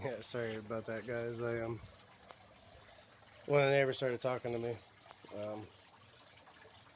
Yeah, sorry about that, guys. When the neighbor started talking to me, um,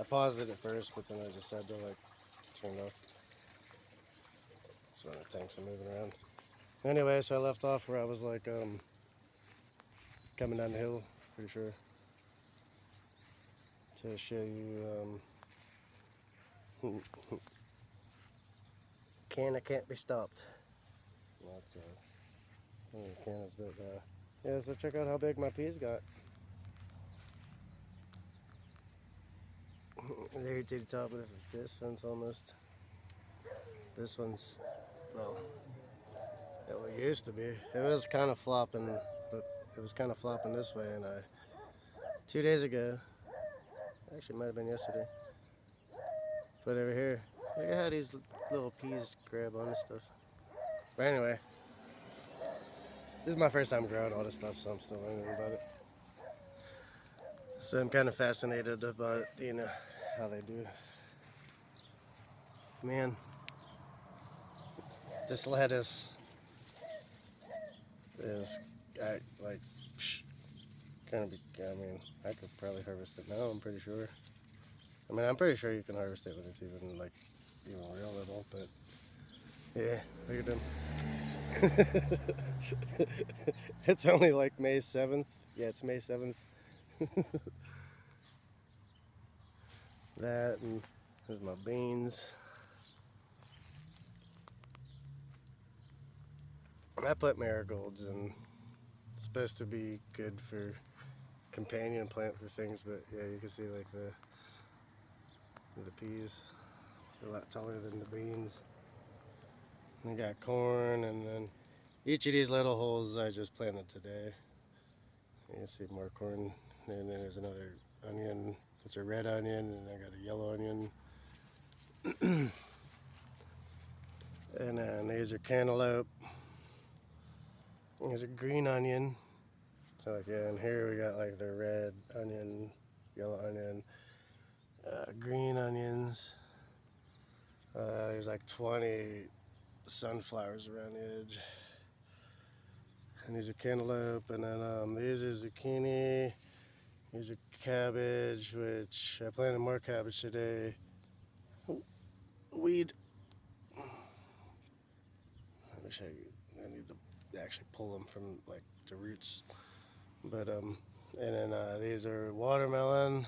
I paused it at first, but then I just had to turn it off. So the tanks are moving around. Anyway, so I left off where I was coming down the hill, pretty sure, to show you can't be stopped. That's Canna's, but yeah. So check out how big my peas got. There to the top of this fence almost. This one's well, it used to be. It was kind of flopping, but it was kind of flopping this way, and 2 days ago, actually it might have been yesterday, put over here. Look at how these little peas grab onto stuff. But anyway, this is my first time growing all this stuff, so I'm still learning about it. So I'm kind of fascinated about how they do. Man, this lettuce is like kind of. I mean, I could probably harvest it now. I'm pretty sure. I mean, I'm pretty sure you can harvest it when it's even real little. But yeah, look at them. It's only like May 7th. Yeah, it's May 7th. That and there's my beans. I put marigolds and it's supposed to be good for companion plant for things, but yeah, you can see like the peas are a lot taller than the beans. We got corn, and then each of these little holes I just planted today. You can see more corn, and then there's another onion. It's a red onion, and I got a yellow onion. And then these are cantaloupe. There's a green onion. So and here we got like the red onion, yellow onion, green onions. There's like 20 sunflowers around the edge. And these are cantaloupe, and then these are zucchini. These are cabbage, which I planted more cabbage today. Weed. I wish I need to actually pull them from like the roots. But and then these are watermelon.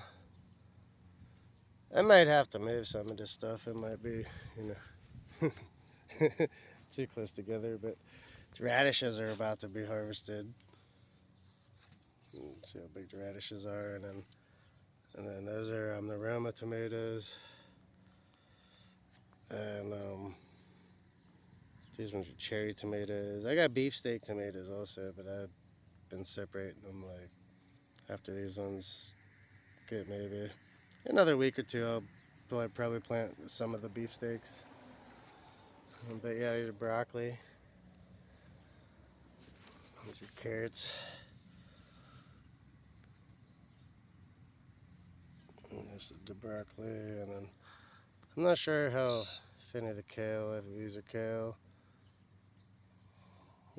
I might have to move some of this stuff. It might be, too close together. But the radishes are about to be harvested. See how big the radishes are, and then those are the Roma tomatoes, and these ones are cherry tomatoes. I got beefsteak tomatoes also, but I've been separating them like after these ones get maybe another week or two. I'll probably plant some of the beefsteaks. But yeah, these are broccoli. These are carrots. And this is the broccoli, and then I'm not sure how if any of the kale, if these are kale.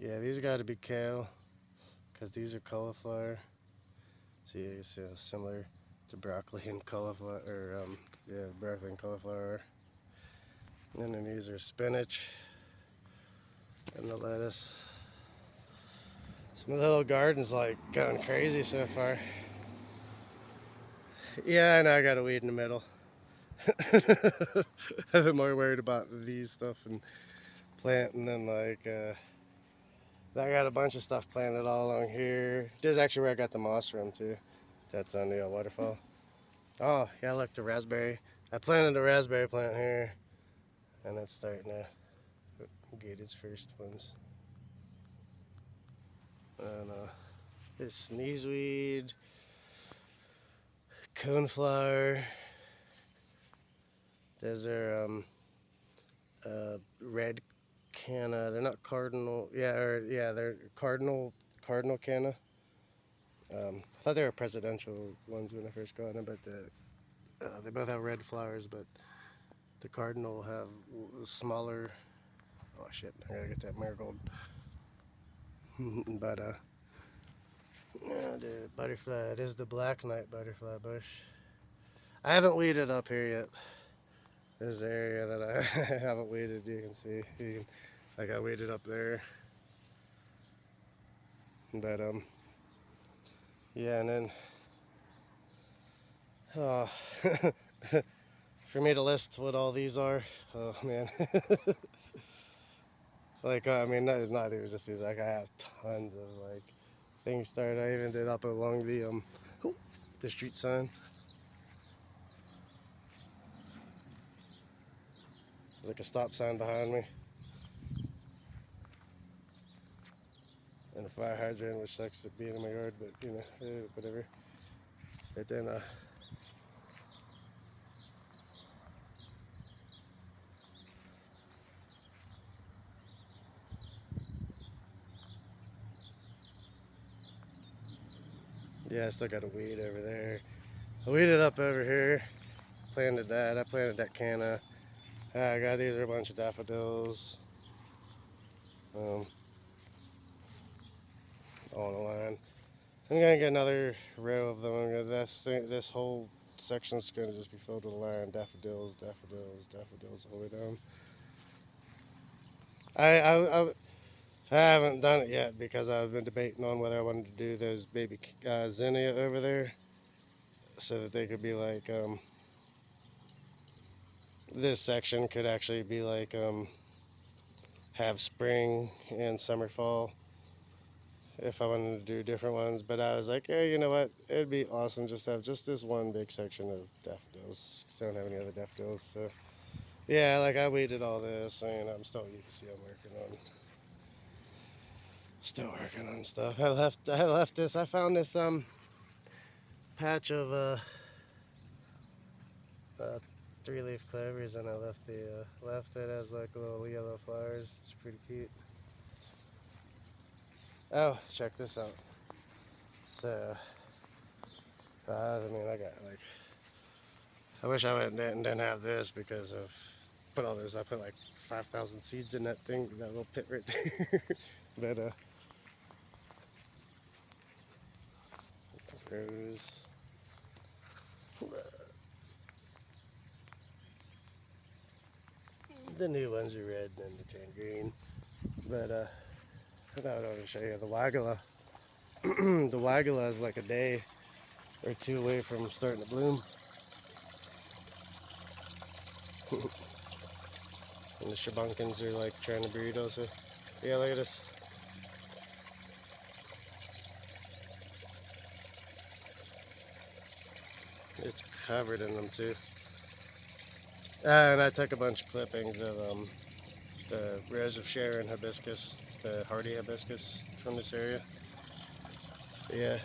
Yeah, these got to be kale because these are cauliflower. See, it's similar to broccoli and cauliflower, or yeah, broccoli and cauliflower. And then these are spinach and the lettuce. So my little garden's like going crazy so far. Yeah, I know I got a weed in the middle. I've been more worried about these stuff and planting than I got a bunch of stuff planted all along here. This is actually where I got the moss from too. That's on the waterfall. Oh yeah, look, the raspberry. I planted a raspberry plant here, and it's starting to get its first ones. And this sneezeweed, coneflower. Those are red canna. They're not cardinal. Yeah, they're cardinal canna. I thought they were presidential ones when I first got them, but they both have red flowers. But the cardinal have smaller. Oh shit! I gotta get that marigold. But yeah, the butterfly. It is the black knight butterfly bush. I haven't weeded up here yet. This is the area that I haven't weeded. You can see, like I weeded up there. But yeah, and then uh, for me to list what all these are, oh man. Like I mean, not even just these. Like I have tons of like things started. I even did up along the street sign. There's like a stop sign behind me, and a fire hydrant, which sucks at being in my yard, but you know, whatever. But then yeah, I still got a weed over there. I weeded up over here. Planted that. I planted that canna. I got these are a bunch of daffodils. Um, on the line. I'm gonna get another row of them. This whole section's gonna just be filled with a line. Daffodils, daffodils, daffodils all the way down. I haven't done it yet because I've been debating on whether I wanted to do those baby zinnia over there, so that they could be like this section could actually be like have spring and summer fall if I wanted to do different ones. But I was like, yeah, you know what? It'd be awesome just to have just this one big section of daffodils because I don't have any other daffodils. So yeah, like I weeded all this, and I'm still, you can see I'm still working on stuff. I left this. I found this patch of uh, three-leaf clovers, and I left it as like little yellow flowers. It's pretty cute. Oh, check this out. So, I mean, I got like, I wish I didn't have this because of put all this. I put like 5,000 seeds in that thing, that little pit right there. But rose. The new ones are red and the tan green. But I want to show you the wagula. The wagula is like a day or two away from starting to bloom. And the shabunkins are like trying to breed also. Yeah, look at this. It's covered in them too. And I took a bunch of clippings of the Rose of Sharon hibiscus, the hardy hibiscus from this area. Yeah,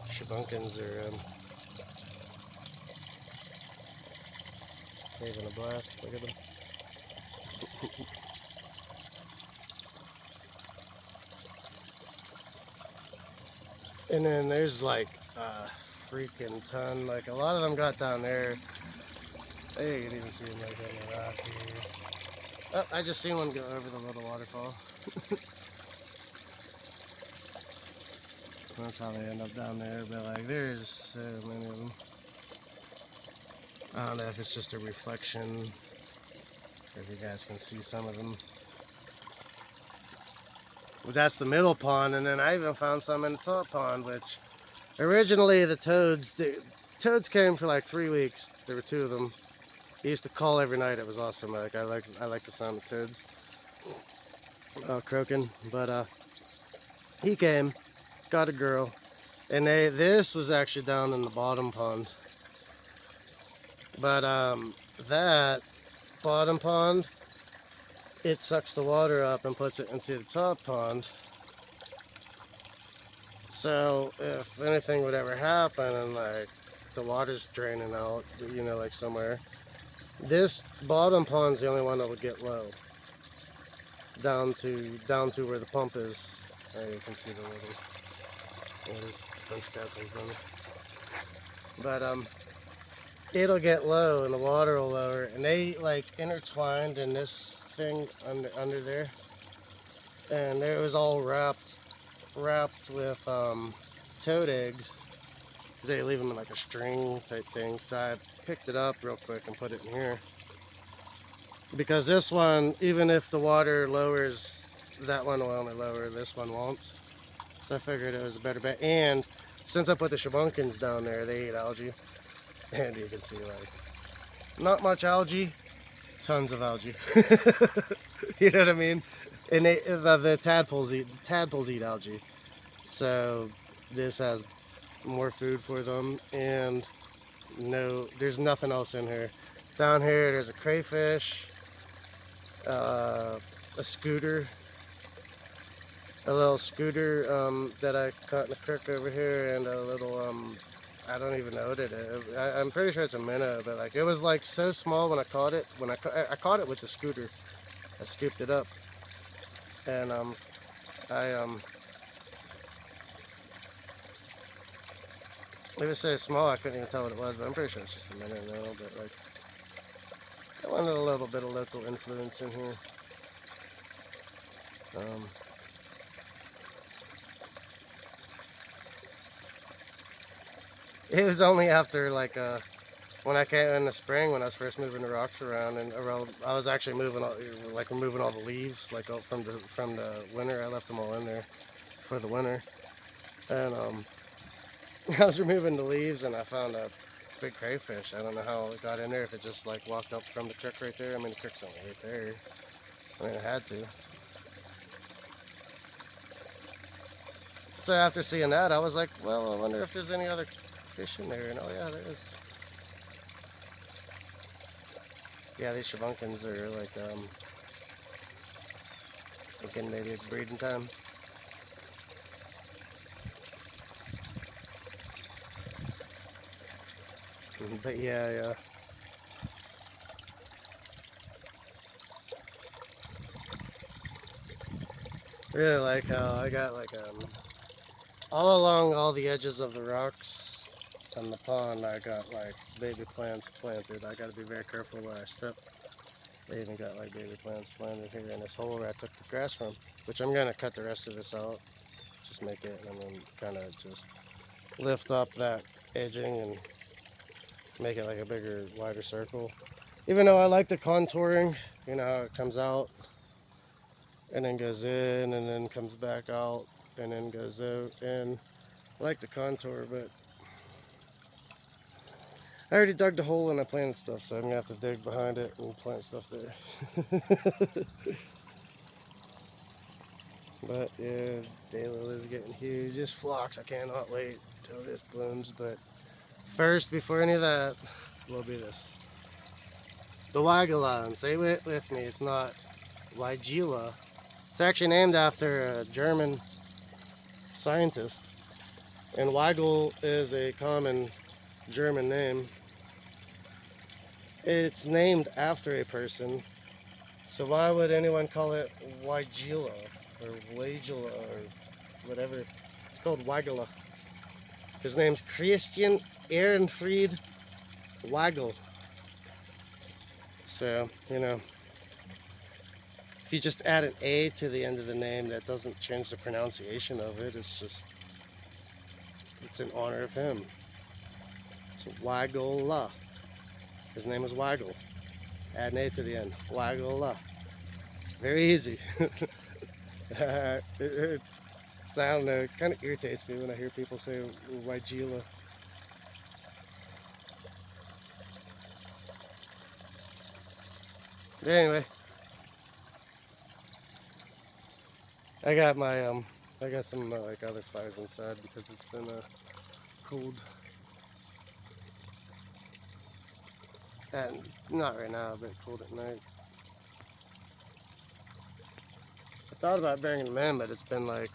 shabunkins are having a blast. Look at them. And then there's like a freaking ton. Like a lot of them got down there. Hey, you can even see them like on the rock here. Oh, I just seen one go over the little waterfall. That's how they end up down there. But like, there's so many of them. I don't know if it's just a reflection, if you guys can see some of them. But that's the middle pond, and then I even found some in the top pond, which originally the toads came for like 3 weeks. There were two of them. He used to call every night. It was awesome. Like I like the sound of toads croaking. But he came, got a girl, and this was actually down in the bottom pond. But that bottom pond, it sucks the water up and puts it into the top pond. So if anything would ever happen and like the water's draining out, you know, like somewhere, this bottom pond's the only one that would get low down to where the pump is. There you can see the little bunched out things on it. But it'll get low and the water will lower, and they like intertwined in this thing under there, and it was all wrapped with toad eggs, because they leave them in like a string type thing. So I picked it up real quick and put it in here, because this one, even if the water lowers, that one will only lower, this one won't. So I figured it was a better bet. And since I put the shabunkins down there, they eat algae, and you can see like not much algae, tons of algae. You know what I mean? And the tadpoles eat algae. So this has more food for them, and no, there's nothing else in here. Down here, there's a crayfish, a scooter, a little scooter that I caught in the creek over here, and a little I don't even know what it is. I'm pretty sure it's a minnow, but like it was like so small when I caught it. When I caught it with the scooter, I scooped it up, and it was so small I couldn't even tell what it was, but I'm pretty sure it's just a minnow now. But like, I wanted a little bit of local influence in here. It was only after like when I came in the spring, when I was first moving the rocks around, and I was actually moving removing all the leaves like from the winter. I left them all in there for the winter, and I was removing the leaves, and I found a big crayfish. I don't know how it got in there. If it just like walked up from the creek right there. I mean, the creek's only right there. I mean, it had to. So after seeing that, I was like, well, I wonder if there's any other fish in there. And oh yeah, there is. Yeah, these shabunkins are like thinking maybe it's breeding time. But yeah. Really like how I got like all along all the edges of the rocks on the pond, I got like baby plants planted. I got to be very careful where I step. They even got like baby plants planted here in this hole where I took the grass from, which I'm gonna cut the rest of this out, just make it, and then kind of just lift up that edging and make it like a bigger, wider circle. Even though I like the contouring, you know how it comes out and then goes in and then comes back out and then goes out, and I like the contour, but I already dug the hole and I planted stuff, so I'm gonna have to dig behind it and plant stuff there. But yeah, daylilies is getting huge. This phlox, I cannot wait till this blooms. But first, before any of that, will be this. The Weigela, say it with me, it's not Weigela. It's actually named after a German scientist. And Weigel is a common German name. It's named after a person. So why would anyone call it Weigela or Weigela or whatever? It's called Weigela. His name's Christian Ehrenfried Weigel. So, you know, if you just add an A to the end of the name, that doesn't change the pronunciation of it. It's just, it's in honor of him. It's Weigela. His name is Weigel. Add an A to the end. Weigela. Very easy. I don't know, it kind of irritates me when I hear people say Weigela. But anyway, I got my I got some like other flies inside because it's been cold. And not right now, but cold at night. I thought about bringing them in, but it's been like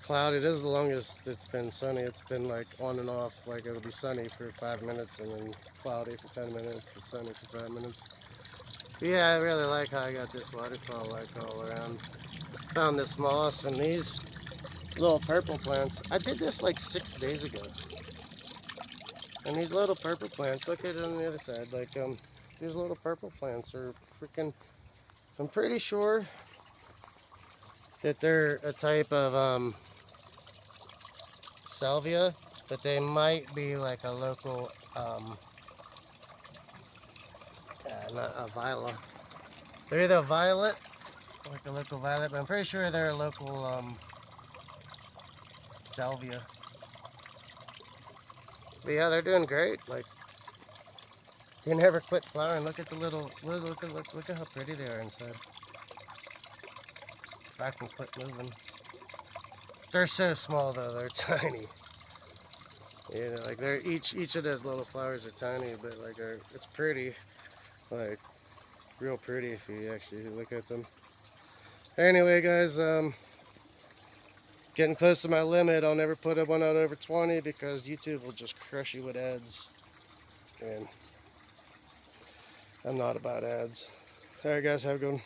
cloudy. This is the longest it's been sunny. It's been like on and off. Like it'll be sunny for 5 minutes and then cloudy for 10 minutes and sunny for 5 minutes. But yeah, I really like how I got this waterfall like all around. Found this moss and these little purple plants. I did this like 6 days ago. And these little purple plants, look at it on the other side, like these little purple plants are freaking, I'm pretty sure that they're a type of salvia, but they might be like a local, not a viola. They're either a violet, like a local violet, but I'm pretty sure they're a local salvia. But yeah, they're doing great. Like, they never quit flowering. Look at the little, look at how pretty they are inside. If I can quit moving. They're so small though, they're tiny. You know, like they're each of those little flowers are tiny, but like it's pretty, like real pretty if you actually look at them. Anyway, guys, getting close to my limit. I'll never put one out over 20 because YouTube will just crush you with ads, and I'm not about ads. All right, guys, have a good one.